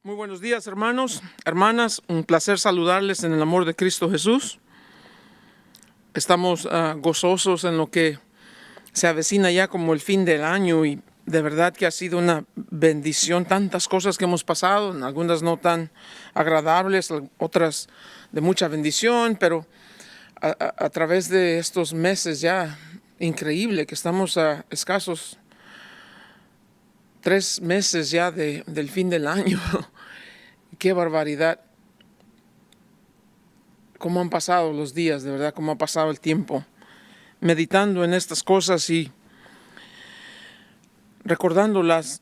Muy buenos días, hermanos, hermanas. Un placer saludarles en el amor de Cristo Jesús. Estamos gozosos en lo que se avecina ya como el fin del año y de verdad que ha sido una bendición tantas cosas que hemos pasado, algunas no tan agradables, otras de mucha bendición, pero a través de estos meses ya increíble que estamos a escasos 3 meses ya del fin del año. Qué barbaridad. Cómo han pasado los días, de verdad, cómo ha pasado el tiempo. Meditando en estas cosas y recordando las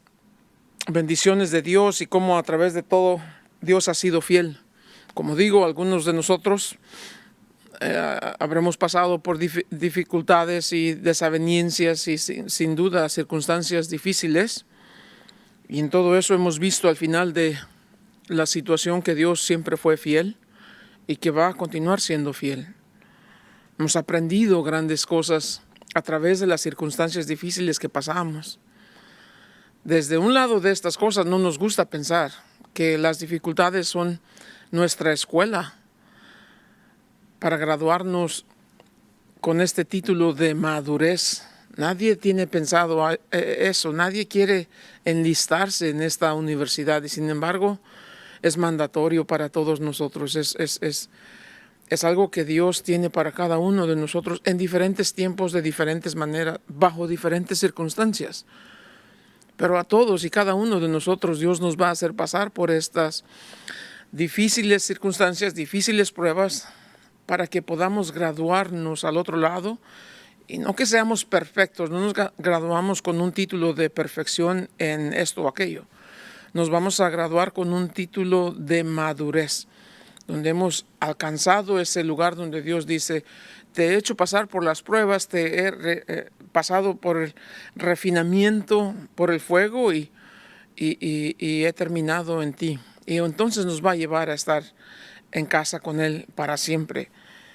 bendiciones de Dios y cómo a través de todo Dios ha sido fiel. Como digo, algunos de nosotros habremos pasado por dificultades y desavenencias y sin duda circunstancias difíciles. Y en todo eso hemos visto al final de la situación que Dios siempre fue fiel y que va a continuar siendo fiel. Hemos aprendido grandes cosas a través de las circunstancias difíciles que pasamos. Desde un lado de estas cosas no nos gusta pensar que las dificultades son nuestra escuela para graduarnos con este título de madurez. Nadie tiene pensado eso, nadie quiere enlistarse en esta universidad y sin embargo es mandatorio para todos nosotros, es algo que Dios tiene para cada uno de nosotros en diferentes tiempos, de diferentes maneras, bajo diferentes circunstancias. Pero a todos y cada uno de nosotros Dios nos va a hacer pasar por estas difíciles circunstancias, difíciles pruebas, para que podamos graduarnos al otro lado. Y no que seamos perfectos, no nos graduamos con un título de perfección en esto o aquello. Nos vamos a graduar con un título de madurez, donde hemos alcanzado ese lugar donde Dios dice, te he hecho pasar por las pruebas, te he pasado por el refinamiento, por el fuego y he terminado en ti. Y entonces nos va a llevar a estar en casa con Él para siempre.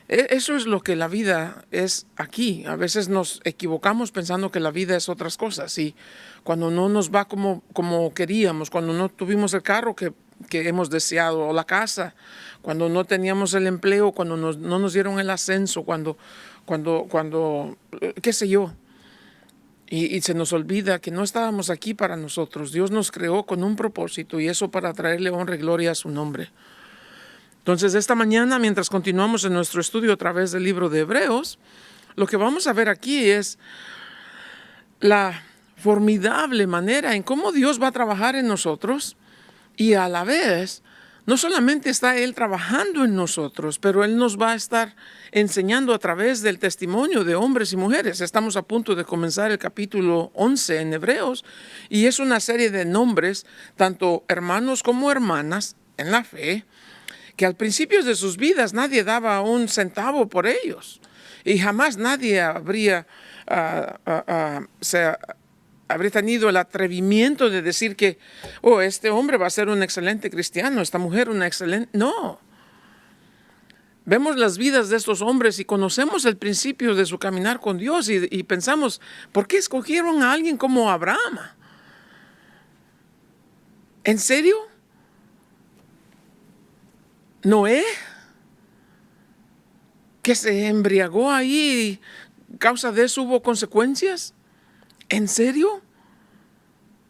Eso es lo que la vida es aquí. A veces nos equivocamos pensando que la vida es otras cosas y cuando no nos va como queríamos, cuando no tuvimos el carro que hemos deseado o la casa, cuando no teníamos el empleo, cuando no nos dieron el ascenso, cuando qué sé yo. Y se nos olvida que no estábamos aquí para nosotros. Dios nos creó con un propósito y eso para traerle honra y gloria a su nombre. Entonces, esta mañana, mientras continuamos en nuestro estudio a través del libro de Hebreos, lo que vamos a ver aquí es la formidable manera en cómo Dios va a trabajar en nosotros y a la vez, no solamente está Él trabajando en nosotros, pero Él nos va a estar enseñando a través del testimonio de hombres y mujeres. Estamos a punto de comenzar el capítulo 11 en Hebreos y es una serie de nombres, tanto hermanos como hermanas en la fe, que al principio de sus vidas nadie daba un centavo por ellos y jamás nadie habría tenido el atrevimiento de decir que este hombre va a ser un excelente cristiano, esta mujer una excelente... No. Vemos las vidas de estos hombres y conocemos el principio de su caminar con Dios y pensamos, ¿por qué escogieron a alguien como Abraham? ¿En serio? Noé, que se embriagó ahí, causa de eso hubo consecuencias. ¿En serio?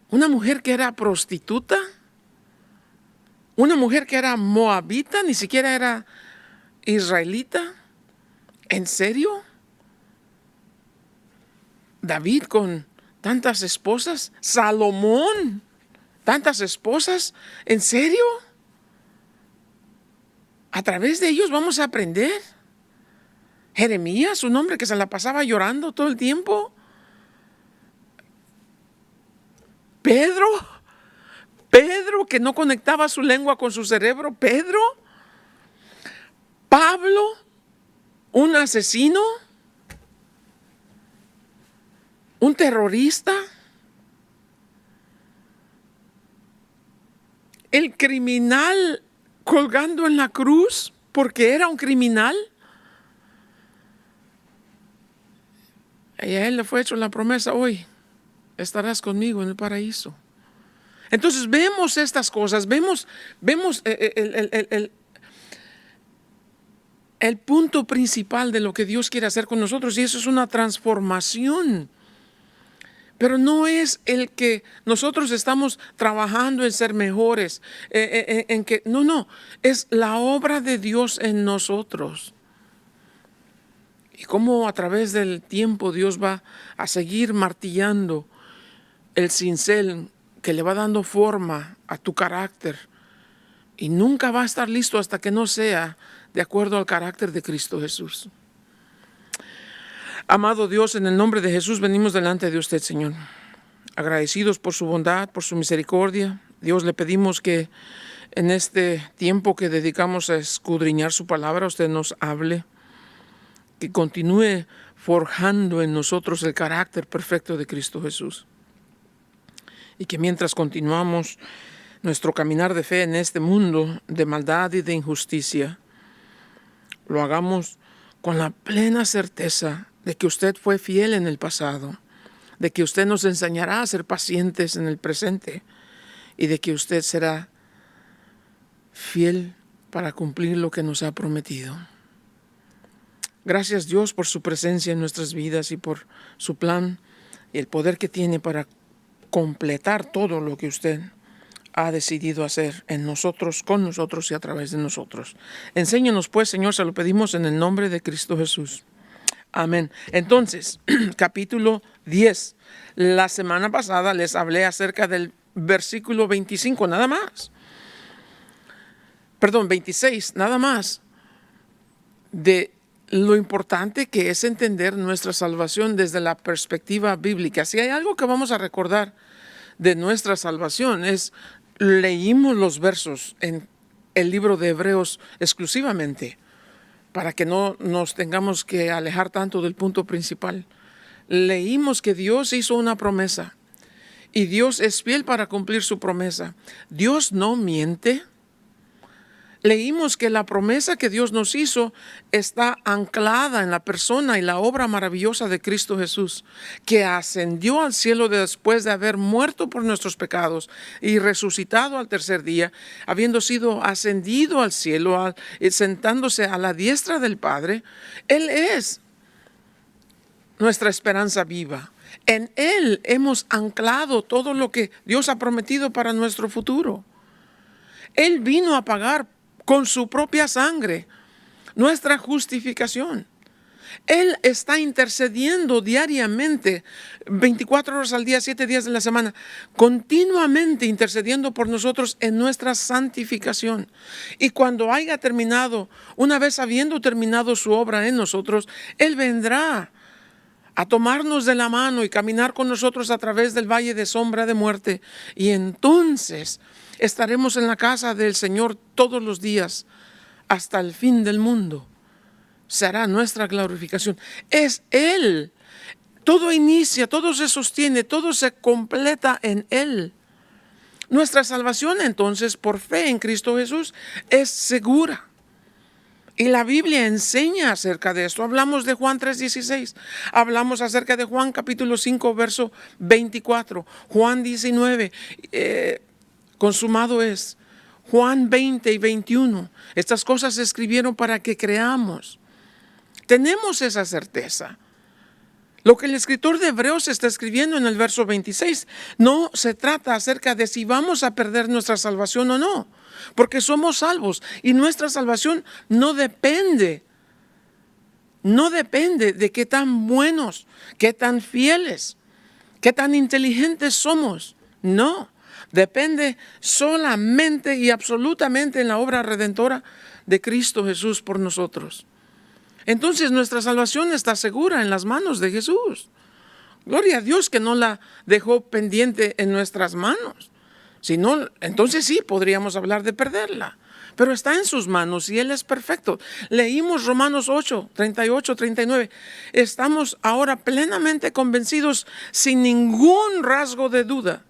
¿Una mujer que era prostituta? ¿Una mujer que era moabita? Ni siquiera era israelita. ¿En serio? David con tantas esposas. Salomón, tantas esposas. ¿En serio? A través de ellos vamos a aprender. Jeremías, un hombre que se la pasaba llorando todo el tiempo. Pedro, que no conectaba su lengua con su cerebro. Pablo, un asesino, un terrorista, el criminal colgando en la cruz porque era un criminal. Y a él le fue hecho la promesa, hoy estarás conmigo en el paraíso. Entonces vemos estas cosas, vemos el punto principal de lo que Dios quiere hacer con nosotros, y eso es una transformación. Pero no es el que nosotros estamos trabajando en ser mejores, no, es la obra de Dios en nosotros. Y cómo a través del tiempo Dios va a seguir martillando el cincel que le va dando forma a tu carácter. Y nunca va a estar listo hasta que no sea de acuerdo al carácter de Cristo Jesús. Amado Dios, en el nombre de Jesús venimos delante de usted, Señor, agradecidos por su bondad, por su misericordia. Dios, le pedimos que en este tiempo que dedicamos a escudriñar su palabra, usted nos hable, que continúe forjando en nosotros el carácter perfecto de Cristo Jesús. Y que mientras continuamos nuestro caminar de fe en este mundo de maldad y de injusticia, lo hagamos con la plena certeza de que usted fue fiel en el pasado, de que usted nos enseñará a ser pacientes en el presente y de que usted será fiel para cumplir lo que nos ha prometido. Gracias, Dios, por su presencia en nuestras vidas y por su plan y el poder que tiene para completar todo lo que usted ha decidido hacer en nosotros, con nosotros y a través de nosotros. Enséñanos, pues, Señor, se lo pedimos en el nombre de Cristo Jesús. Amén. Entonces, capítulo 10. La semana pasada les hablé acerca del versículo 25, nada más. 26, nada más. De lo importante que es entender nuestra salvación desde la perspectiva bíblica. Si hay algo que vamos a recordar de nuestra salvación es, leímos los versos en el libro de Hebreos exclusivamente, para que no nos tengamos que alejar tanto del punto principal. Leímos que Dios hizo una promesa y Dios es fiel para cumplir su promesa. Dios no miente. Leímos que la promesa que Dios nos hizo está anclada en la persona y la obra maravillosa de Cristo Jesús, que ascendió al cielo después de haber muerto por nuestros pecados y resucitado al tercer día, habiendo sido ascendido al cielo, sentándose a la diestra del Padre. Él es nuestra esperanza viva. En Él hemos anclado todo lo que Dios ha prometido para nuestro futuro. Él vino a pagar con su propia sangre nuestra justificación. Él está intercediendo diariamente, 24 horas al día, 7 días de la semana, continuamente intercediendo por nosotros en nuestra santificación. Y cuando haya terminado, una vez habiendo terminado su obra en nosotros, Él vendrá a tomarnos de la mano y caminar con nosotros a través del valle de sombra de muerte. Y entonces estaremos en la casa del Señor todos los días hasta el fin del mundo. Será nuestra glorificación. Es Él. Todo inicia, todo se sostiene, todo se completa en Él. Nuestra salvación entonces por fe en Cristo Jesús es segura. Y la Biblia enseña acerca de esto. Hablamos de Juan 3:16. Hablamos acerca de Juan capítulo 5, verso 24. Juan 19, consumado es. Juan 20 y 21. Estas cosas se escribieron para que creamos. Tenemos esa certeza. Lo que el escritor de Hebreos está escribiendo en el verso 26 no se trata acerca de si vamos a perder nuestra salvación o no, porque somos salvos y nuestra salvación no depende de qué tan buenos, qué tan fieles, qué tan inteligentes somos. No, depende solamente y absolutamente en la obra redentora de Cristo Jesús por nosotros. Entonces nuestra salvación está segura en las manos de Jesús. Gloria a Dios que no la dejó pendiente en nuestras manos. Si no, entonces sí podríamos hablar de perderla. Pero está en sus manos y Él es perfecto. Leímos Romanos 8, 38, 39. Estamos ahora plenamente convencidos, sin ningún rasgo de duda,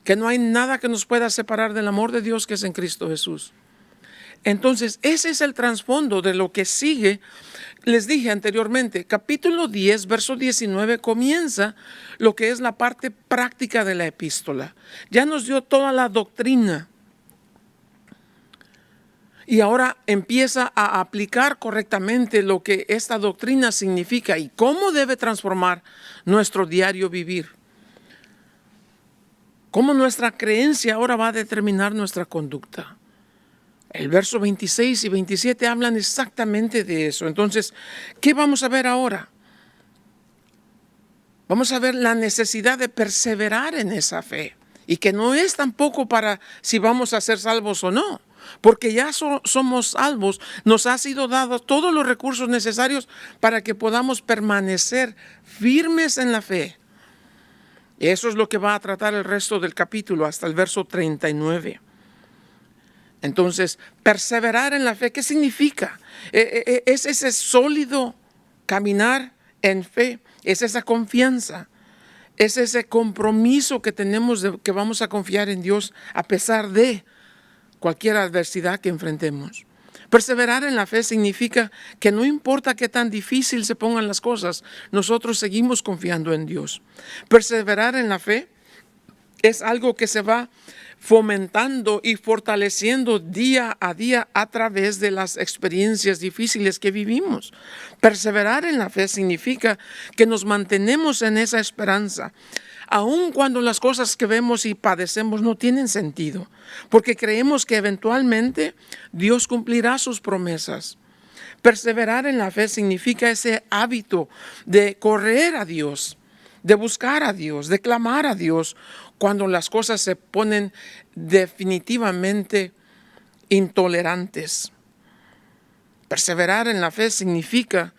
que no hay nada que nos pueda separar del amor de Dios que es en Cristo Jesús. Entonces, ese es el trasfondo de lo que sigue les dije anteriormente, capítulo 10, verso 19, comienza lo que es la parte práctica de la epístola. Ya nos dio toda la doctrina. Y ahora empieza a aplicar correctamente lo que esta doctrina significa y cómo debe transformar nuestro diario vivir. Cómo nuestra creencia ahora va a determinar nuestra conducta. El verso 26 y 27 hablan exactamente de eso. Entonces, ¿qué vamos a ver ahora? Vamos a ver la necesidad de perseverar en esa fe. Y que no es tampoco para si vamos a ser salvos o no. Porque ya somos salvos. Nos ha sido dados todos los recursos necesarios para que podamos permanecer firmes en la fe. Y eso es lo que va a tratar el resto del capítulo hasta el verso 39. Entonces, perseverar en la fe, ¿qué significa? Es ese sólido caminar en fe, es esa confianza, es ese compromiso que tenemos de que vamos a confiar en Dios a pesar de cualquier adversidad que enfrentemos. Perseverar en la fe significa que no importa qué tan difícil se pongan las cosas, nosotros seguimos confiando en Dios. Perseverar en la fe es algo que se va fomentando y fortaleciendo día a día a través de las experiencias difíciles que vivimos. Perseverar en la fe significa que nos mantenemos en esa esperanza, aun cuando las cosas que vemos y padecemos no tienen sentido, porque creemos que eventualmente Dios cumplirá sus promesas. Perseverar en la fe significa ese hábito de correr a Dios, de buscar a Dios, de clamar a Dios cuando las cosas se ponen definitivamente intolerantes. Perseverar en la fe significa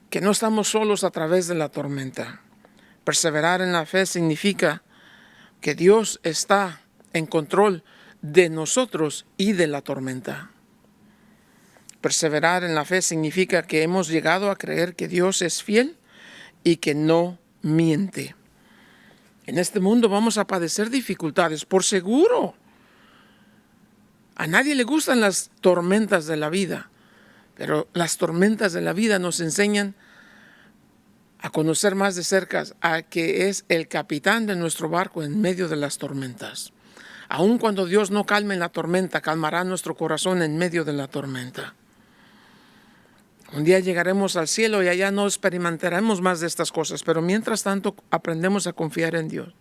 que no estamos solos a través de la tormenta. Perseverar en la fe significa que Dios está en control de nosotros y de la tormenta. Perseverar en la fe significa que hemos llegado a creer que Dios es fiel y que no miente. En este mundo vamos a padecer dificultades, por seguro. A nadie le gustan las tormentas de la vida, pero las tormentas de la vida nos enseñan a conocer más de cerca a que es el capitán de nuestro barco en medio de las tormentas. Aun cuando Dios no calme la tormenta, calmará nuestro corazón en medio de la tormenta. Un día llegaremos al cielo y allá no experimentaremos más de estas cosas, pero mientras tanto aprendemos a confiar en Dios.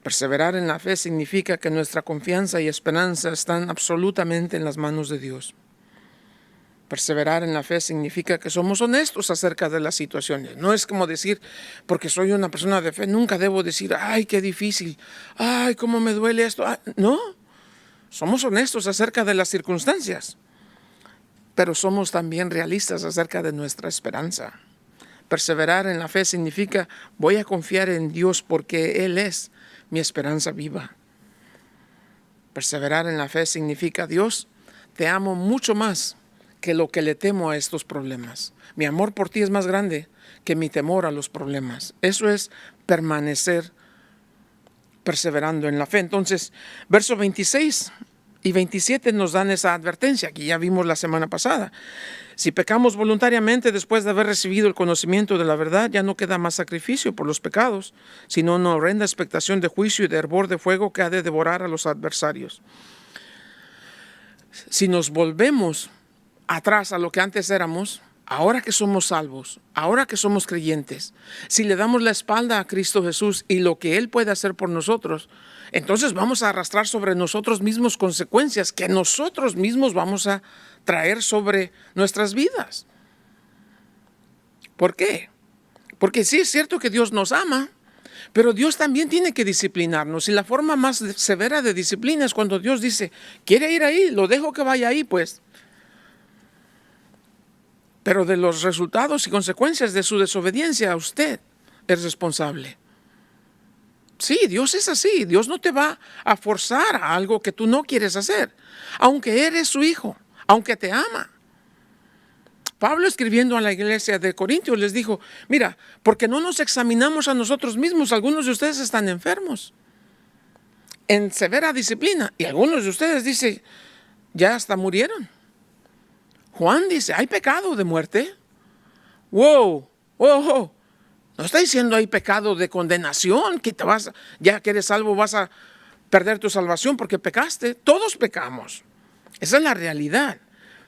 Perseverar en la fe significa que nuestra confianza y esperanza están absolutamente en las manos de Dios. Perseverar en la fe significa que somos honestos acerca de las situaciones. No es como decir, porque soy una persona de fe, nunca debo decir, ay, qué difícil, ay, cómo me duele esto. No, somos honestos acerca de las circunstancias, pero somos también realistas acerca de nuestra esperanza. Perseverar en la fe significa, voy a confiar en Dios porque Él es mi esperanza viva. Perseverar en la fe significa, Dios, te amo mucho más que lo que le temo a estos problemas. Mi amor por ti es más grande que mi temor a los problemas. Eso es permanecer perseverando en la fe. Entonces, versos 26 y 27 nos dan esa advertencia que ya vimos la semana pasada. Si pecamos voluntariamente después de haber recibido el conocimiento de la verdad, ya no queda más sacrificio por los pecados, sino una horrenda expectación de juicio y de hervor de fuego que ha de devorar a los adversarios. Si nos volvemos atrás a lo que antes éramos, ahora que somos salvos, ahora que somos creyentes, si le damos la espalda a Cristo Jesús y lo que Él puede hacer por nosotros, entonces vamos a arrastrar sobre nosotros mismos consecuencias que nosotros mismos vamos a traer sobre nuestras vidas. ¿Por qué? Porque sí es cierto que Dios nos ama, pero Dios también tiene que disciplinarnos. Y la forma más severa de disciplina es cuando Dios dice, quiere ir ahí, lo dejo que vaya ahí, pues. Pero de los resultados y consecuencias de su desobediencia, usted es responsable. Sí, Dios es así. Dios no te va a forzar a algo que tú no quieres hacer, aunque eres su hijo, aunque te ama. Pablo, escribiendo a la iglesia de Corintios, les dijo, mira, porque no nos examinamos a nosotros mismos, algunos de ustedes están enfermos, en severa disciplina, y algunos de ustedes, dice, ya hasta murieron. Juan dice, ¿hay pecado de muerte? Wow, wow. No está diciendo hay pecado de condenación, que ya que eres salvo vas a perder tu salvación porque pecaste. Todos pecamos. Esa es la realidad.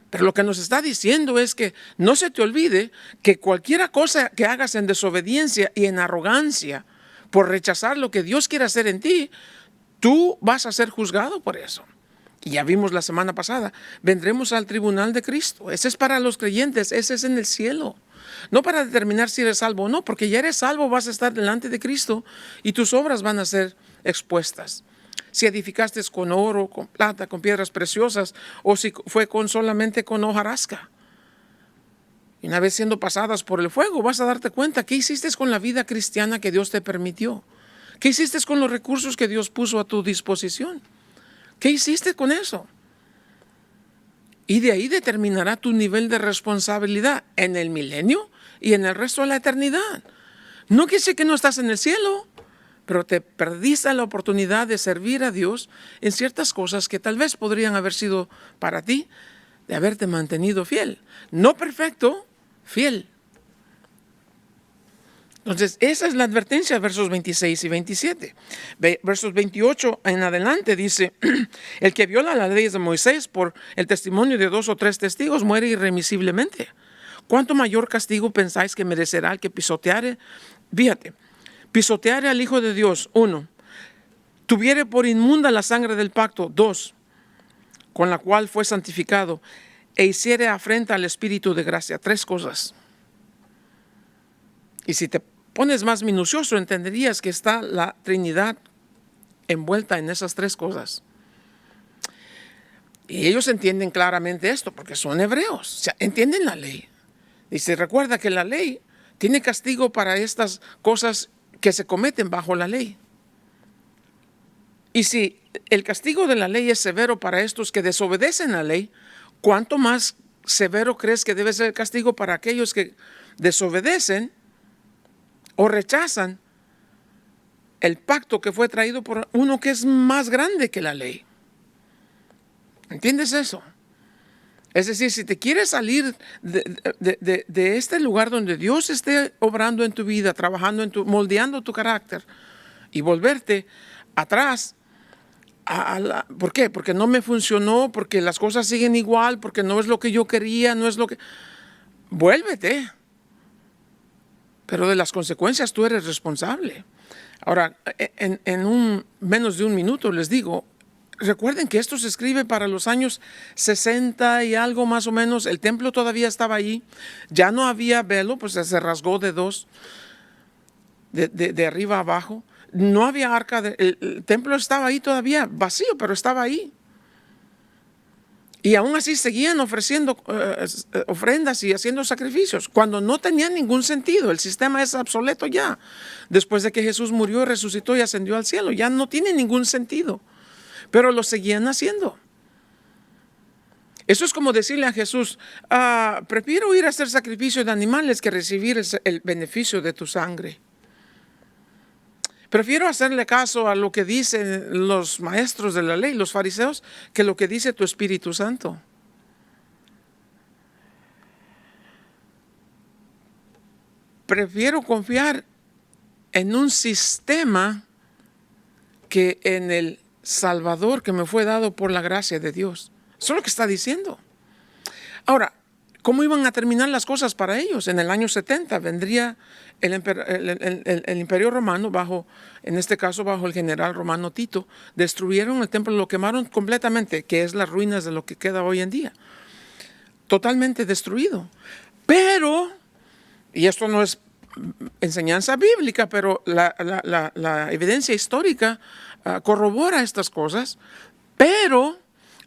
Pero lo que nos está diciendo es que no se te olvide que cualquier cosa que hagas en desobediencia y en arrogancia por rechazar lo que Dios quiere hacer en ti, tú vas a ser juzgado por eso. Y ya vimos la semana pasada, vendremos al tribunal de Cristo. Ese es para los creyentes, ese es en el cielo. No para determinar si eres salvo o no, porque ya eres salvo, vas a estar delante de Cristo y tus obras van a ser expuestas. Si edificaste con oro, con plata, con piedras preciosas, o si fue solamente con hojarasca. Y una vez siendo pasadas por el fuego, vas a darte cuenta qué hiciste con la vida cristiana que Dios te permitió. ¿Qué hiciste con los recursos que Dios puso a tu disposición? ¿Qué hiciste con eso? Y de ahí determinará tu nivel de responsabilidad en el milenio y en el resto de la eternidad. No quiere decir que no estás en el cielo, pero te perdiste la oportunidad de servir a Dios en ciertas cosas que tal vez podrían haber sido para ti, de haberte mantenido fiel. No perfecto, fiel. Entonces, esa es la advertencia, versos 26 y 27. Versos 28 en adelante dice, el que viola las leyes de Moisés por el testimonio de 2 o 3 testigos muere irremisiblemente. ¿Cuánto mayor castigo pensáis que merecerá el que pisoteare? Fíjate, pisoteare al Hijo de Dios, 1. Tuviere por inmunda la sangre del pacto, 2. Con la cual fue santificado, e hiciere afrenta al Espíritu de gracia. 3 cosas. Y si te pones más minucioso, entenderías que está la Trinidad envuelta en esas 3 cosas. Y ellos entienden claramente esto, porque son hebreos, o sea, entienden la ley. Dice, recuerda que la ley tiene castigo para estas cosas que se cometen bajo la ley. Y si el castigo de la ley es severo para estos que desobedecen la ley, ¿cuánto más severo crees que debe ser el castigo para aquellos que desobedecen o rechazan el pacto que fue traído por uno que es más grande que la ley? ¿Entiendes eso? Es decir, si te quieres salir de este lugar donde Dios esté obrando en tu vida, trabajando moldeando tu carácter y volverte atrás, ¿por qué? Porque no me funcionó, porque las cosas siguen igual, porque no es lo que yo quería, no es lo que... Vuélvete. Pero de las consecuencias tú eres responsable. Ahora, en menos de un minuto les digo, recuerden que esto se escribe para los años 60 y algo más o menos. El templo todavía estaba ahí. Ya no había velo, pues se rasgó de 2, de arriba a abajo. No había arca, el templo estaba ahí todavía, vacío, pero estaba ahí. Y aún así seguían ofreciendo ofrendas y haciendo sacrificios, cuando no tenía ningún sentido. El sistema es obsoleto ya. Después de que Jesús murió, resucitó y ascendió al cielo, ya no tiene ningún sentido. Pero lo seguían haciendo. Eso es como decirle a Jesús, prefiero ir a hacer sacrificio de animales que recibir el beneficio de tu sangre. Prefiero hacerle caso a lo que dicen los maestros de la ley, los fariseos, que lo que dice tu Espíritu Santo. Prefiero confiar en un sistema que en el Salvador que me fue dado por la gracia de Dios. Eso es lo que está diciendo. Ahora, ¿cómo iban a terminar las cosas para ellos? En el año 70 vendría el imperio romano, en este caso bajo el general romano Tito. Destruyeron el templo, lo quemaron completamente, que es las ruinas de lo que queda hoy en día. Totalmente destruido. Pero, y esto no es enseñanza bíblica, pero la evidencia histórica corrobora estas cosas. Pero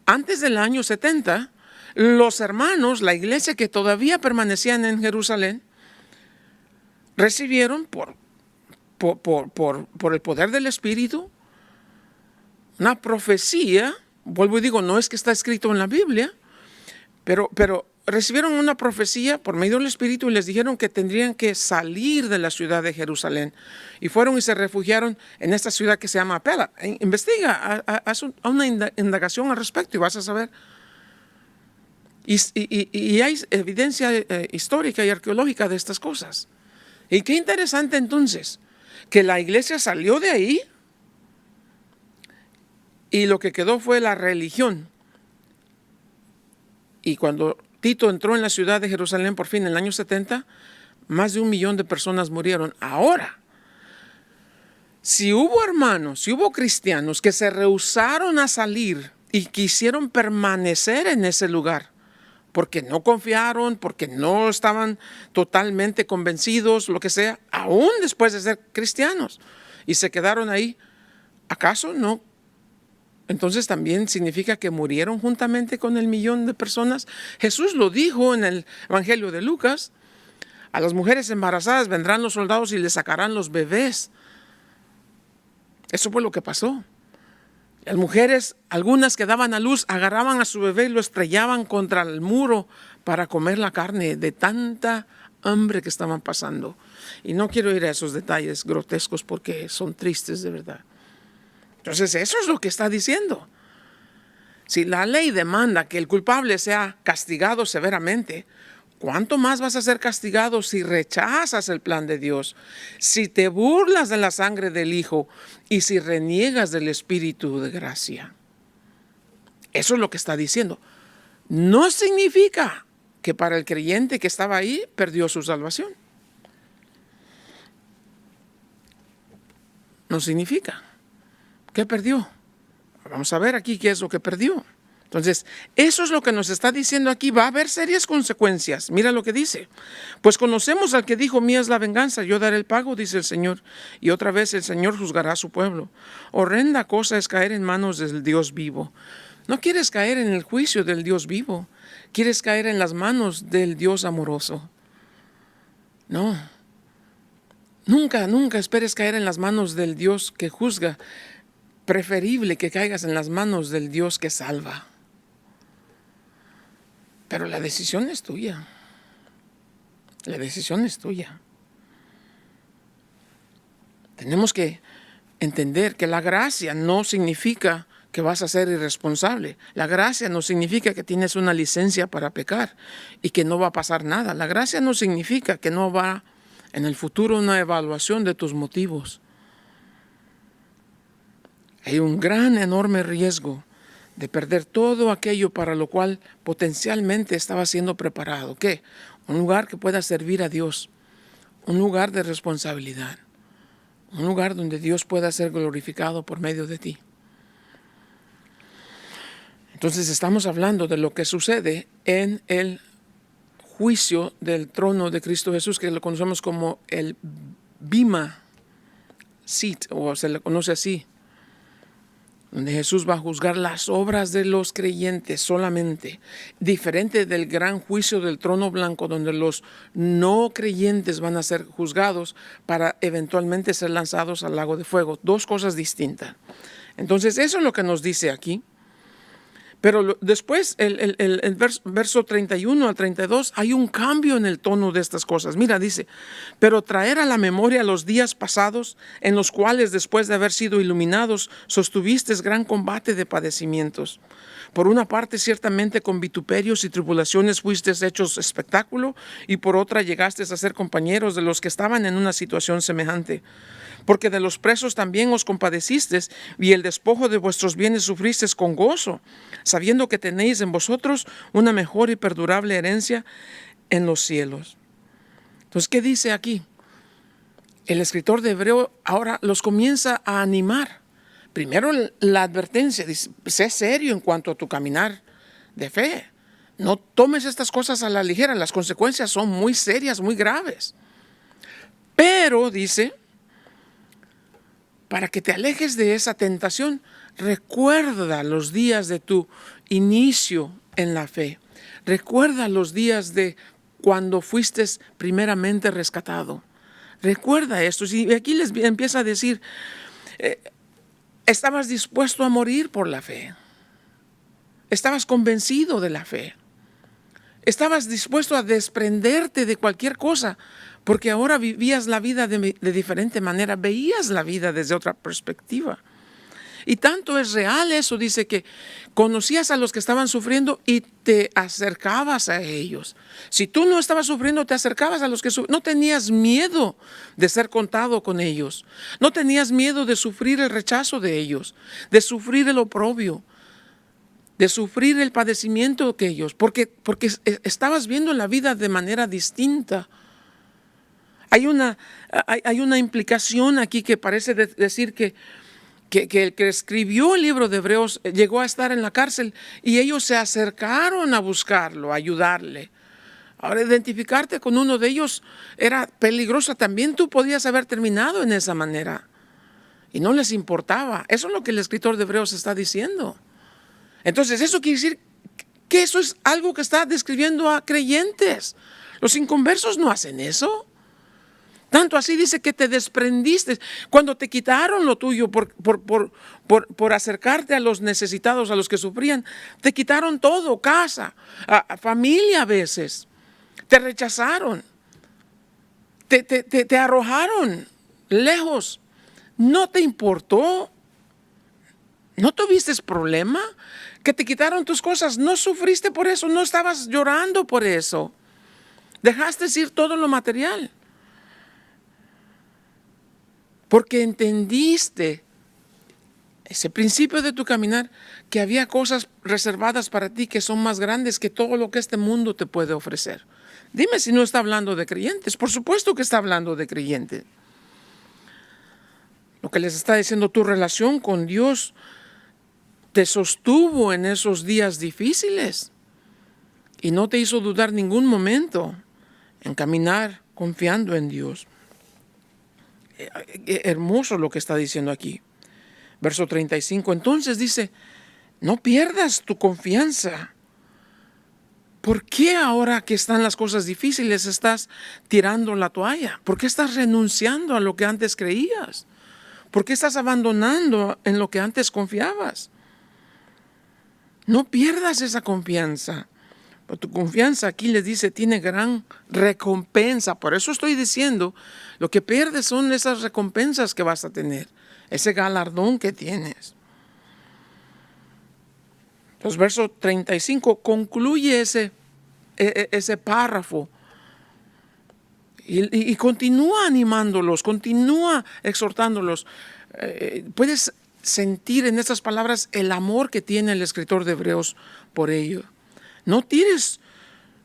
antes del año 70, los hermanos, la iglesia que todavía permanecían en Jerusalén, recibieron por el poder del Espíritu una profecía. Vuelvo y digo, no es que está escrito en la Biblia, pero recibieron una profecía por medio del Espíritu y les dijeron que tendrían que salir de la ciudad de Jerusalén. Y fueron y se refugiaron en esta ciudad que se llama Pela. Investiga, haz una indagación al respecto y vas a saber. Y hay evidencia histórica y arqueológica de estas cosas. Y qué interesante entonces, que la iglesia salió de ahí y lo que quedó fue la religión. Y cuando Tito entró en la ciudad de Jerusalén por fin en el año 70, más de 1 millón de personas murieron. Ahora, si hubo hermanos, si hubo cristianos que se rehusaron a salir y quisieron permanecer en ese lugar, porque no confiaron, porque no estaban totalmente convencidos, lo que sea, aún después de ser cristianos, y se quedaron ahí, ¿acaso no? Entonces también significa que murieron juntamente con el 1 millón de personas. Jesús lo dijo en el Evangelio de Lucas: a las mujeres embarazadas vendrán los soldados y les sacarán los bebés. Eso fue lo que pasó. Las mujeres, algunas que daban a luz, agarraban a su bebé y lo estrellaban contra el muro para comer la carne de tanta hambre que estaban pasando. Y no quiero ir a esos detalles grotescos porque son tristes de verdad. Entonces eso es lo que está diciendo. Si la ley demanda que el culpable sea castigado severamente, ¿cuánto más vas a ser castigado si rechazas el plan de Dios? Si te burlas de la sangre del Hijo y si reniegas del Espíritu de gracia. Eso es lo que está diciendo. No significa que para el creyente que estaba ahí perdió su salvación. No significa. ¿Qué perdió? Vamos a ver aquí qué es lo que perdió. Entonces, eso es lo que nos está diciendo aquí. Va a haber serias consecuencias. Mira lo que dice. Pues conocemos al que dijo: mía es la venganza, yo daré el pago, dice el Señor. Y otra vez el Señor juzgará a su pueblo. Horrenda cosa es caer en manos del Dios vivo. No quieres caer en el juicio del Dios vivo. Quieres caer en las manos del Dios amoroso. No. Nunca, nunca esperes caer en las manos del Dios que juzga. Preferible que caigas en las manos del Dios que salva. Pero la decisión es tuya. La decisión es tuya. Tenemos que entender que la gracia no significa que vas a ser irresponsable. La gracia no significa que tienes una licencia para pecar y que no va a pasar nada. La gracia no significa que no va en el futuro una evaluación de tus motivos. Hay un gran, enorme riesgo de perder todo aquello para lo cual potencialmente estaba siendo preparado. ¿Qué? Un lugar que pueda servir a Dios, un lugar de responsabilidad, un lugar donde Dios pueda ser glorificado por medio de ti. Entonces estamos hablando de lo que sucede en el juicio del trono de Cristo Jesús, que lo conocemos como el Bema Seat, o se le conoce así, donde Jesús va a juzgar las obras de los creyentes solamente, diferente del gran juicio del trono blanco, donde los no creyentes van a ser juzgados para eventualmente ser lanzados al lago de fuego. Dos cosas distintas. Entonces eso es lo que nos dice aquí. Pero después, el verso 31 al 32, hay un cambio en el tono de estas cosas. Mira, dice: pero traer a la memoria los días pasados, en los cuales después de haber sido iluminados, sostuvisteis gran combate de padecimientos. Por una parte, ciertamente con vituperios y tribulaciones fuisteis hechos espectáculo, y por otra llegasteis a ser compañeros de los que estaban en una situación semejante. Porque de los presos también os compadecisteis, y el despojo de vuestros bienes sufristeis con gozo, sabiendo que tenéis en vosotros una mejor y perdurable herencia en los cielos. Entonces, ¿qué dice aquí? El escritor de Hebreo ahora los comienza a animar. Primero la advertencia, dice: sé serio en cuanto a tu caminar de fe. No tomes estas cosas a la ligera, las consecuencias son muy serias, muy graves. Pero, dice, para que te alejes de esa tentación, recuerda los días de tu inicio en la fe. Recuerda los días de cuando fuiste primeramente rescatado. Recuerda esto. Y aquí les empieza a decir: estabas dispuesto a morir por la fe. Estabas convencido de la fe. Estabas dispuesto a desprenderte de cualquier cosa, porque ahora vivías la vida de diferente manera, veías la vida desde otra perspectiva. Y tanto es real eso, dice que conocías a los que estaban sufriendo y te acercabas a ellos. Si tú no estabas sufriendo, te acercabas a los que sufrían. No tenías miedo de ser contado con ellos. No tenías miedo de sufrir el rechazo de ellos, de sufrir el oprobio, de sufrir el padecimiento que ellos, porque estabas viendo la vida de manera distinta. Hay una implicación aquí que parece decir que el que escribió el libro de Hebreos llegó a estar en la cárcel y ellos se acercaron a buscarlo, a ayudarle. Ahora, identificarte con uno de ellos era peligroso. También tú podías haber terminado en esa manera y no les importaba. Eso es lo que el escritor de Hebreos está diciendo. Entonces, eso quiere decir que eso es algo que está describiendo a creyentes. Los inconversos no hacen eso. Tanto así dice que te desprendiste cuando te quitaron lo tuyo por acercarte a los necesitados, a los que sufrían. Te quitaron todo, casa, a familia a veces. Te rechazaron. Te arrojaron lejos. ¿No te importó? ¿No tuviste problema? Que te quitaron tus cosas. No sufriste por eso. No estabas llorando por eso. Dejaste ir todo lo material. Porque entendiste ese principio de tu caminar, que había cosas reservadas para ti que son más grandes que todo lo que este mundo te puede ofrecer. Dime si no está hablando de creyentes. Por supuesto que está hablando de creyentes. Lo que les está diciendo, tu relación con Dios te sostuvo en esos días difíciles y no te hizo dudar ningún momento en caminar confiando en Dios. Hermoso lo que está diciendo aquí. Verso 35. Entonces dice, no pierdas tu confianza. ¿Por qué ahora que están las cosas difíciles estás tirando la toalla? ¿Por qué estás renunciando a lo que antes creías? ¿Por qué estás abandonando en lo que antes confiabas? No pierdas esa confianza. Pero tu confianza aquí les dice tiene gran recompensa. Por eso estoy diciendo, lo que pierdes son esas recompensas que vas a tener, ese galardón que tienes. Entonces, verso 35 concluye ese párrafo y continúa animándolos, continúa exhortándolos. Puedes sentir en estas palabras el amor que tiene el escritor de Hebreos por ello. No tires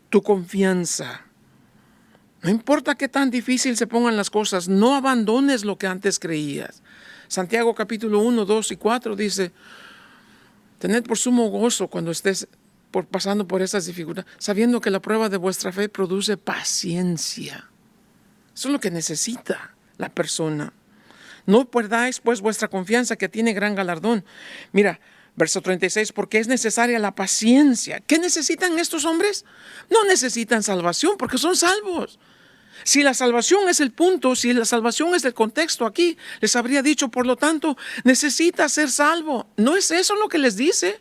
tu confianza. No importa qué tan difícil se pongan las cosas, no abandones lo que antes creías. Santiago capítulo 1, 2 y 4 dice, tened por sumo gozo cuando estés pasando por esas dificultades, sabiendo que la prueba de vuestra fe produce paciencia. Eso es lo que necesita la persona. No perdáis pues vuestra confianza, que tiene gran galardón. Mira, verso 36, porque es necesaria la paciencia. ¿Qué necesitan estos hombres? No necesitan salvación porque son salvos. Si la salvación es el punto, si la salvación es el contexto aquí, les habría dicho, por lo tanto, necesitas ser salvo. No es eso lo que les dice,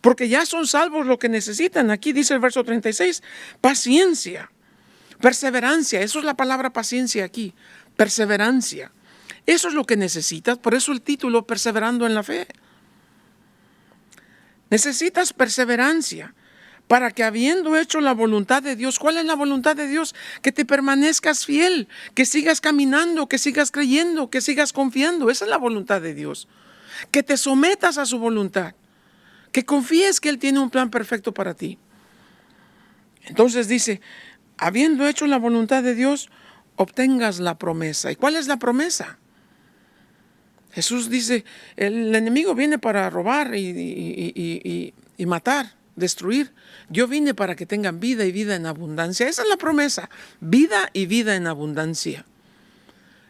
porque ya son salvos lo que necesitan. Aquí dice el verso 36, paciencia, perseverancia. Eso es la palabra paciencia aquí, perseverancia. Eso es lo que necesitas, por eso el título, perseverando en la fe. Necesitas perseverancia para que habiendo hecho la voluntad de Dios, ¿cuál es la voluntad de Dios? Que te permanezcas fiel, que sigas caminando, que sigas creyendo, que sigas confiando. Esa es la voluntad de Dios. Que te sometas a su voluntad, que confíes que Él tiene un plan perfecto para ti. Entonces dice, habiendo hecho la voluntad de Dios, obtengas la promesa. ¿Y cuál es la promesa? Jesús dice, el enemigo viene para robar y matar, destruir. Yo vine para que tengan vida y vida en abundancia. Esa es la promesa, vida y vida en abundancia.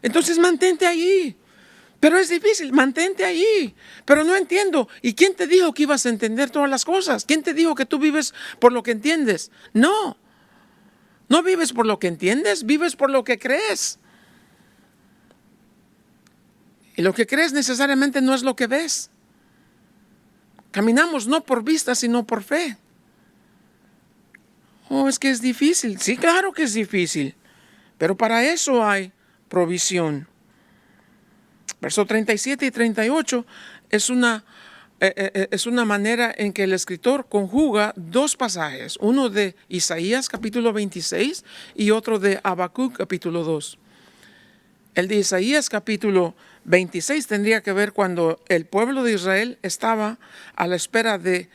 Entonces mantente ahí. Pero es difícil, mantente ahí. Pero no entiendo. ¿Y quién te dijo que ibas a entender todas las cosas? ¿Quién te dijo que tú vives por lo que entiendes? No, no vives por lo que entiendes, vives por lo que crees. Y lo que crees necesariamente no es lo que ves. Caminamos no por vista, sino por fe. Oh, es que es difícil. Sí, claro que es difícil. Pero para eso hay provisión. Verso 37 y 38 es una manera en que el escritor conjuga dos pasajes, uno de Isaías capítulo 26 y otro de Habacuc capítulo 2. El de Isaías capítulo 26 tendría que ver cuando el pueblo de Israel estaba a la espera de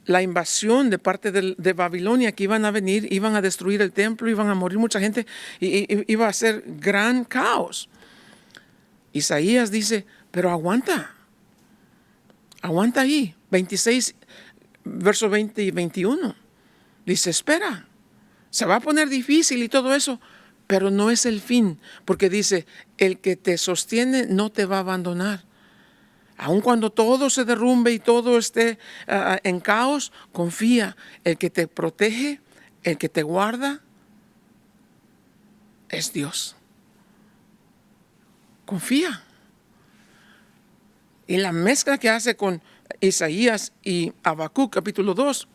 la invasión de parte de Babilonia, que iban a venir, iban a destruir el templo, iban a morir mucha gente, y iba a ser gran caos. Isaías dice, pero aguanta ahí, 26, versos 20 y 21. Dice, espera, se va a poner difícil y todo eso, pero no es el fin, porque dice, el que te sostiene no te va a abandonar. Aun cuando todo se derrumbe y todo esté en caos, confía, el que te protege, el que te guarda, es Dios. Confía. Y la mezcla que hace con Isaías y Habacuc capítulo 2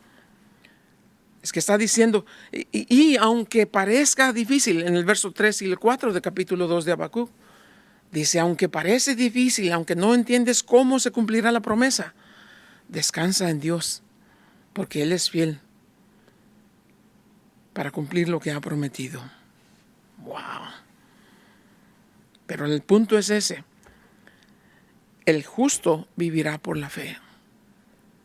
es que está diciendo, y aunque parezca difícil, en el verso 3 y el 4 de capítulo 2 de Habacuc, dice, aunque parece difícil, aunque no entiendes cómo se cumplirá la promesa, descansa en Dios, porque Él es fiel para cumplir lo que ha prometido. ¡Wow! Pero el punto es ese. El justo vivirá por la fe.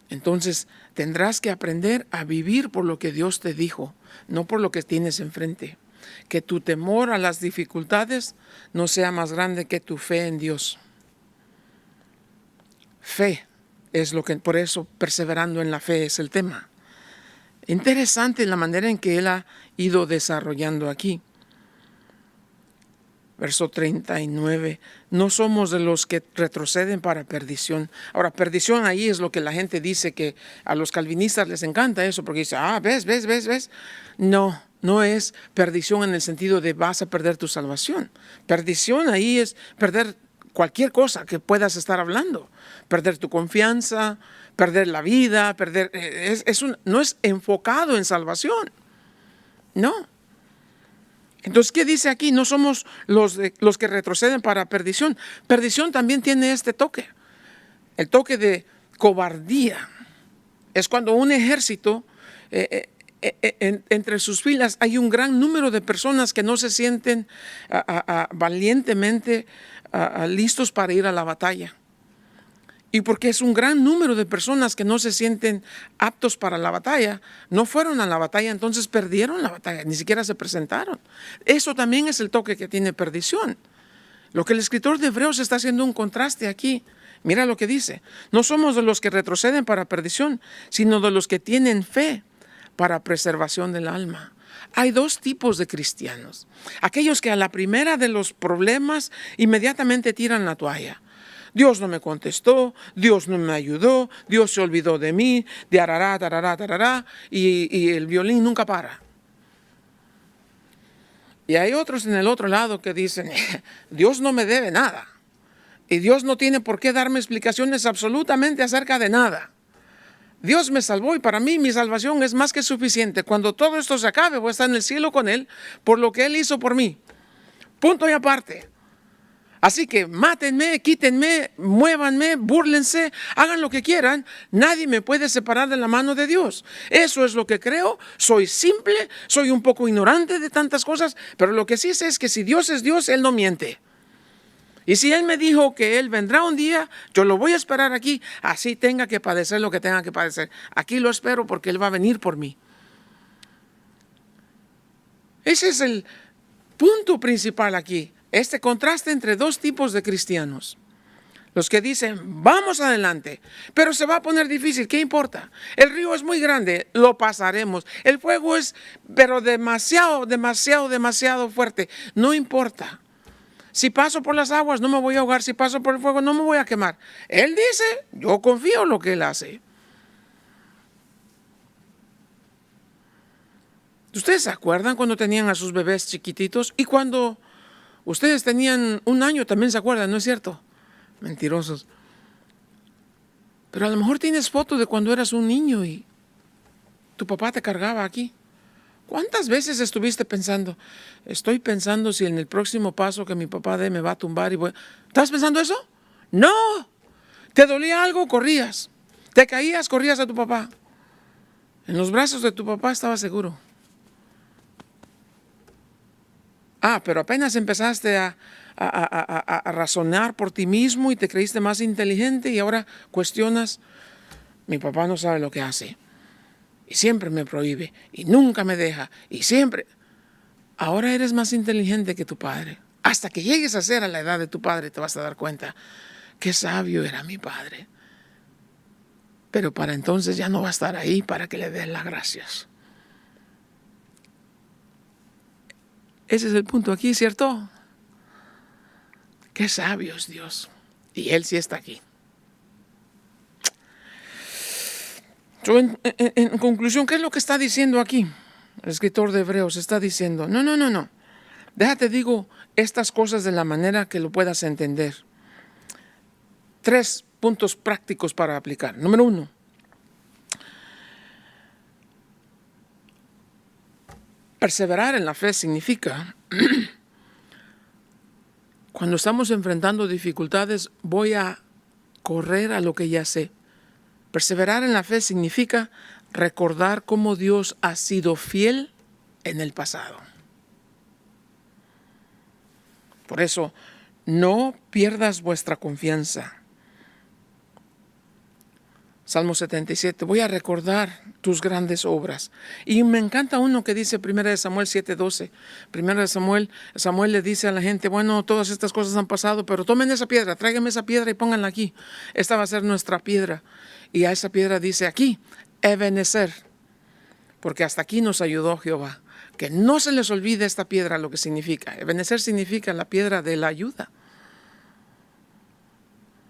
Entonces tendrás que aprender a vivir por lo que Dios te dijo, no por lo que tienes enfrente. Que tu temor a las dificultades no sea más grande que tu fe en Dios. Fe es lo que, por eso perseverando en la fe es el tema. Interesante la manera en que él ha ido desarrollando aquí. Verso 39, no somos de los que retroceden para perdición. Ahora, perdición ahí es lo que la gente dice, que a los calvinistas les encanta eso, porque dice, ves. No es perdición en el sentido de vas a perder tu salvación. Perdición ahí es perder cualquier cosa que puedas estar hablando. Perder tu confianza, perder la vida, no es enfocado en salvación. No. Entonces, ¿qué dice aquí? No somos los que retroceden para perdición. Perdición también tiene este toque. El toque de cobardía. Es cuando un ejército, entre sus filas hay un gran número de personas que no se sienten valientemente listos para ir a la batalla. Y porque es un gran número de personas que no se sienten aptos para la batalla, no fueron a la batalla, entonces perdieron la batalla, ni siquiera se presentaron. Eso también es el toque que tiene perdición. Lo que el escritor de Hebreos está haciendo un contraste aquí. Mira lo que dice. No somos de los que retroceden para perdición, sino de los que tienen fe para preservación del alma. Hay dos tipos de cristianos. Aquellos que a la primera de los problemas inmediatamente tiran la toalla. Dios no me contestó, Dios no me ayudó, Dios se olvidó de mí, de arará, tarará, tarará, y el violín nunca para. Y hay otros en el otro lado que dicen, Dios no me debe nada, y Dios no tiene por qué darme explicaciones absolutamente acerca de nada. Dios me salvó y para mí mi salvación es más que suficiente. Cuando todo esto se acabe, voy a estar en el cielo con Él por lo que Él hizo por mí. Punto y aparte. Así que mátenme, quítenme, muévanme, búrlense, hagan lo que quieran. Nadie me puede separar de la mano de Dios. Eso es lo que creo. Soy simple, soy un poco ignorante de tantas cosas, pero lo que sí sé es que si Dios es Dios, Él no miente. Y si Él me dijo que Él vendrá un día, yo lo voy a esperar aquí, así tenga que padecer lo que tenga que padecer. Aquí lo espero porque Él va a venir por mí. Ese es el punto principal aquí. Este contraste entre dos tipos de cristianos. Los que dicen, vamos adelante, pero se va a poner difícil, ¿qué importa? El río es muy grande, lo pasaremos. El fuego es, pero demasiado fuerte, no importa. Si paso por las aguas, no me voy a ahogar. Si paso por el fuego, no me voy a quemar. Él dice, yo confío en lo que Él hace. ¿Ustedes se acuerdan cuando tenían a sus bebés chiquititos? Y cuando ustedes tenían 1 año, también se acuerdan, ¿no es cierto? Mentirosos. Pero a lo mejor tienes foto de cuando eras un niño y tu papá te cargaba aquí. ¿Cuántas veces estuviste pensando, estoy pensando si en el próximo paso que mi papá dé me va a tumbar y voy? ¿Estás pensando eso? No. ¿Te dolía algo? Corrías. ¿Te caías? Corrías a tu papá. En los brazos de tu papá estabas seguro. Pero apenas empezaste a razonar por ti mismo y te creíste más inteligente y ahora cuestionas, mi papá no sabe lo que hace y siempre me prohíbe y nunca me deja y siempre. Ahora eres más inteligente que tu padre. Hasta que llegues a ser a la edad de tu padre te vas a dar cuenta qué sabio era mi padre. Pero para entonces ya no va a estar ahí para que le den las gracias. Ese es el punto aquí, ¿cierto? Qué sabio es Dios. Y Él sí está aquí. En conclusión, ¿qué es lo que está diciendo aquí? El escritor de Hebreos está diciendo, no. Déjate digo estas cosas de la manera que lo puedas entender. 3 puntos prácticos para aplicar. Número 1. Perseverar en la fe significa, cuando estamos enfrentando dificultades, voy a correr a lo que ya sé. Perseverar en la fe significa recordar cómo Dios ha sido fiel en el pasado. Por eso, no pierdas vuestra confianza. Salmo 77, voy a recordar tus grandes obras. Y me encanta uno que dice 1 Samuel 7:12. 1 Samuel le dice a la gente, bueno, todas estas cosas han pasado, pero tomen esa piedra, tráiganme esa piedra y pónganla aquí. Esta va a ser nuestra piedra. Y a esa piedra dice aquí, Ebenezer, porque hasta aquí nos ayudó Jehová. Que no se les olvide esta piedra lo que significa. Ebenezer significa la piedra de la ayuda.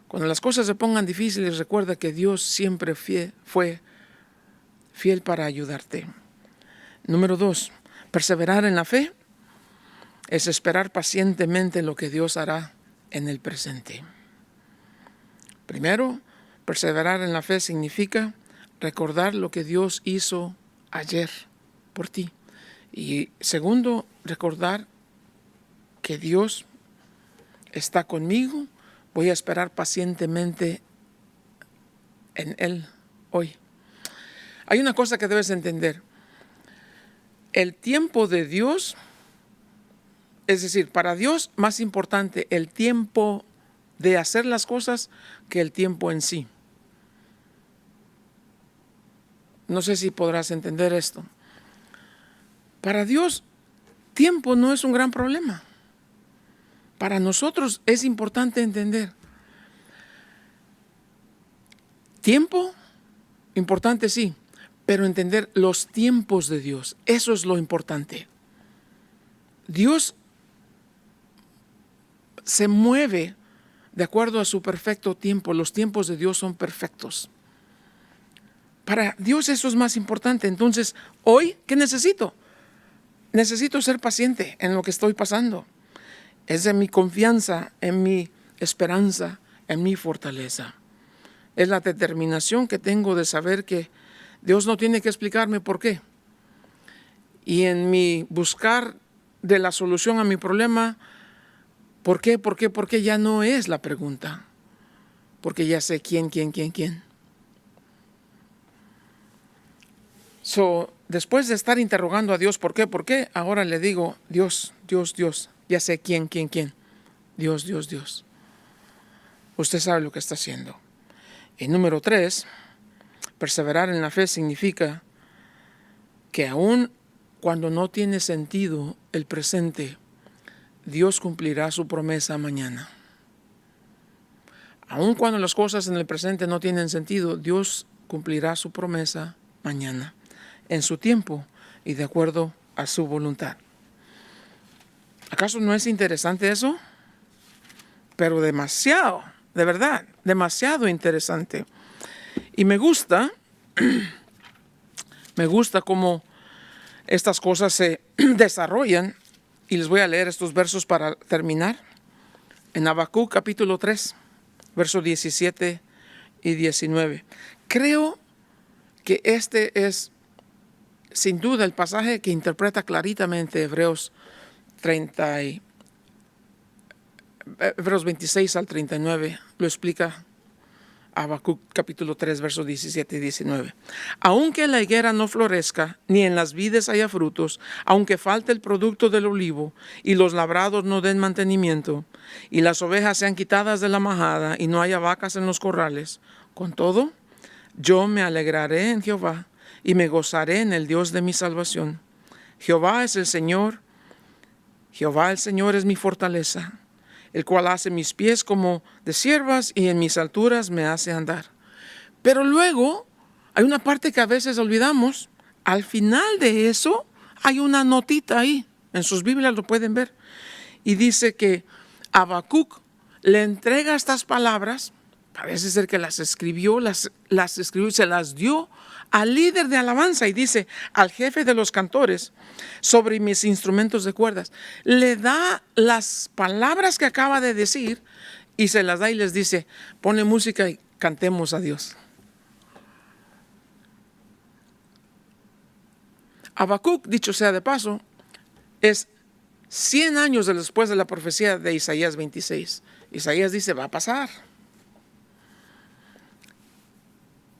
Cuando las cosas se pongan difíciles, recuerda que Dios siempre fue fiel para ayudarte. Número 2, perseverar en la fe es esperar pacientemente lo que Dios hará en el presente. Primero, perseverar en la fe significa recordar lo que Dios hizo ayer por ti. Y segundo, recordar que Dios está conmigo. Voy a esperar pacientemente en Él hoy. Hay una cosa que debes entender. El tiempo de Dios, es decir, para Dios más importante el tiempo de hacer las cosas que el tiempo en sí. No sé si podrás entender esto. Para Dios, tiempo no es un gran problema. Para nosotros es importante entender. Tiempo, importante sí, pero entender los tiempos de Dios. Eso es lo importante. Dios se mueve de acuerdo a su perfecto tiempo. Los tiempos de Dios son perfectos. Para Dios eso es más importante. Entonces, hoy, ¿qué necesito? Necesito ser paciente en lo que estoy pasando. Es de mi confianza, en mi esperanza, en mi fortaleza. Es la determinación que tengo de saber que Dios no tiene que explicarme por qué. Y en mi buscar de la solución a mi problema, ¿por qué ya no es la pregunta? Porque ya sé quién. Después de estar interrogando a Dios, ¿por qué? Ahora le digo, Dios. Ya sé quién. Dios. Usted sabe lo que está haciendo. Y número 3, perseverar en la fe significa que aun cuando no tiene sentido el presente, Dios cumplirá su promesa mañana. Aun cuando las cosas en el presente no tienen sentido, Dios cumplirá su promesa mañana, en su tiempo y de acuerdo a su voluntad. ¿Acaso no es interesante eso? Pero demasiado, de verdad, demasiado interesante. Y me gusta cómo estas cosas se desarrollan. Y les voy a leer estos versos para terminar. En Habacuc capítulo 3, versos 17 y 19. Creo que este es sin duda el pasaje que interpreta claritamente Hebreos 26 al 39 lo explica Habacuc capítulo 3, versos 17 y 19. Aunque la higuera no florezca, ni en las vides haya frutos, aunque falte el producto del olivo, y los labrados no den mantenimiento, y las ovejas sean quitadas de la majada, y no haya vacas en los corrales, con todo, yo me alegraré en Jehová, y me gozaré en el Dios de mi salvación. Jehová es el Señor, Jehová el Señor es mi fortaleza, el cual hace mis pies como de ciervas y en mis alturas me hace andar. Pero luego hay una parte que a veces olvidamos. Al final de eso hay una notita ahí. En sus Biblias lo pueden ver. Y dice que Habacuc le entrega estas palabras. Parece ser que las escribió, las escribió y se las dio al líder de alabanza y dice al jefe de los cantores sobre mis instrumentos de cuerdas. Le da las palabras que acaba de decir y se las da y les dice, pone música y cantemos a Dios. Habacuc, dicho sea de paso, es 100 años después de la profecía de Isaías 26. Isaías dice, va a pasar.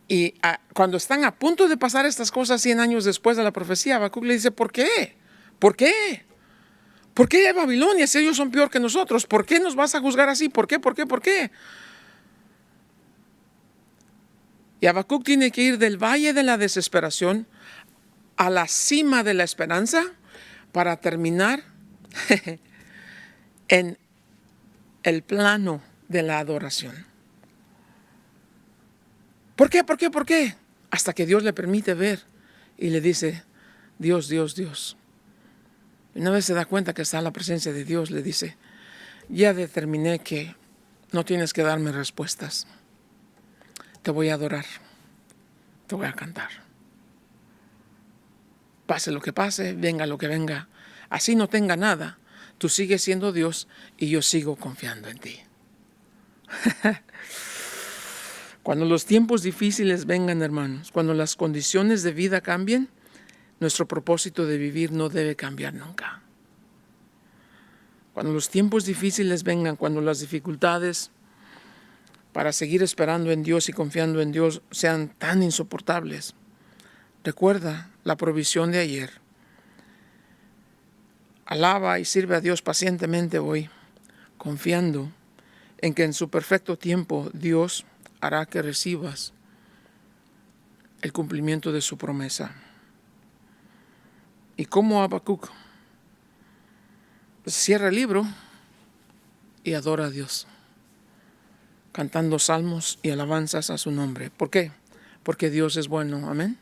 Y cuando están a punto de pasar estas cosas 100 años después de la profecía, Habacuc le dice, ¿por qué? ¿Por qué? ¿Por qué Babilonia si ellos son peor que nosotros? ¿Por qué nos vas a juzgar así? ¿Por qué? ¿Por qué? ¿Por qué? Y Habacuc tiene que ir del valle de la desesperación a la cima de la esperanza para terminar en el plano de la adoración. ¿Por qué? ¿Por qué? ¿Por qué? Hasta que Dios le permite ver y le dice, Dios, Dios, Dios. Y una vez se da cuenta que está en la presencia de Dios, le dice, ya determiné que no tienes que darme respuestas. Te voy a adorar, te voy a cantar. Pase lo que pase, venga lo que venga. Así no tenga nada, tú sigues siendo Dios y yo sigo confiando en ti. Cuando los tiempos difíciles vengan, hermanos, cuando las condiciones de vida cambien, nuestro propósito de vivir no debe cambiar nunca. Cuando los tiempos difíciles vengan, cuando las dificultades para seguir esperando en Dios y confiando en Dios sean tan insoportables, recuerda la provisión de ayer. Alaba y sirve a Dios pacientemente hoy, confiando en que en su perfecto tiempo Dios hará que recibas el cumplimiento de su promesa. Y como Habacuc, cierra el libro y adora a Dios, cantando salmos y alabanzas a su nombre. ¿Por qué? Porque Dios es bueno, amén.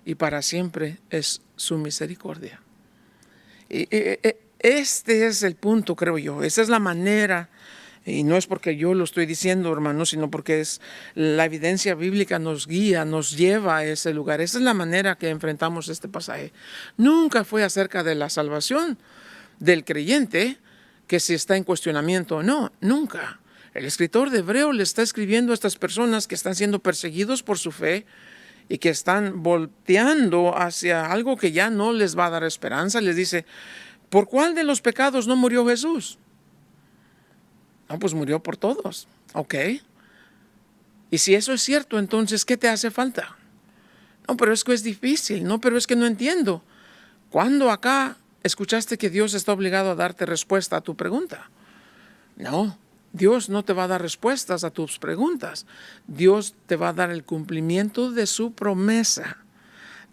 Y para siempre es su misericordia. Este es el punto, creo yo. Esa es la manera. Y no es porque yo lo estoy diciendo, hermano, sino porque es la evidencia bíblica nos guía, nos lleva a ese lugar. Esa es la manera que enfrentamos este pasaje. Nunca fue acerca de la salvación del creyente, que si está en cuestionamiento o no, nunca. El escritor de Hebreo le está escribiendo a estas personas que están siendo perseguidos por su fe y que están volteando hacia algo que ya no les va a dar esperanza. Les dice, ¿por cuál de los pecados no murió Jesús? No, pues murió por todos. Ok. Y si eso es cierto, entonces, ¿qué te hace falta? No, pero es que es difícil. No, pero es que no entiendo. ¿Cuándo acá escuchaste que Dios está obligado a darte respuesta a tu pregunta? No, Dios no te va a dar respuestas a tus preguntas. Dios te va a dar el cumplimiento de su promesa.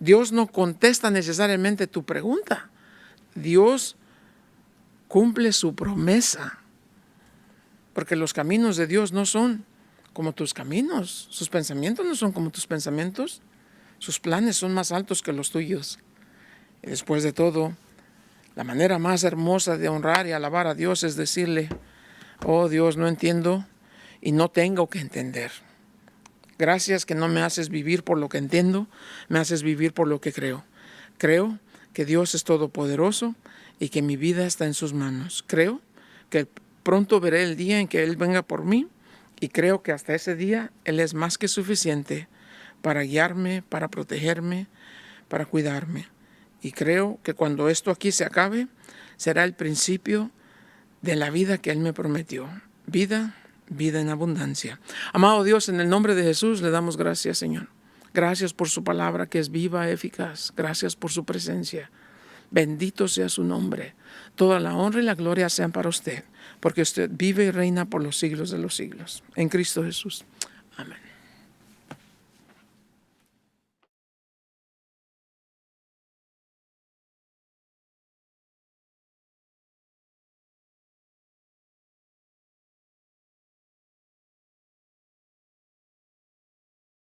Dios no contesta necesariamente tu pregunta. Dios cumple su promesa. Porque los caminos de Dios no son como tus caminos. Sus pensamientos no son como tus pensamientos. Sus planes son más altos que los tuyos. Y después de todo, la manera más hermosa de honrar y alabar a Dios es decirle, oh Dios, no entiendo y no tengo que entender. Gracias que no me haces vivir por lo que entiendo, me haces vivir por lo que creo. Creo que Dios es todopoderoso y que mi vida está en sus manos. Creo que pronto veré el día en que Él venga por mí y creo que hasta ese día Él es más que suficiente para guiarme, para protegerme, para cuidarme. Y creo que cuando esto aquí se acabe, será el principio de la vida que Él me prometió. Vida en abundancia. Amado Dios, en el nombre de Jesús le damos gracias, Señor. Gracias por su palabra que es viva, eficaz. Gracias por su presencia. Bendito sea su nombre. Toda la honra y la gloria sean para usted, porque usted vive y reina por los siglos de los siglos. En Cristo Jesús. Amén.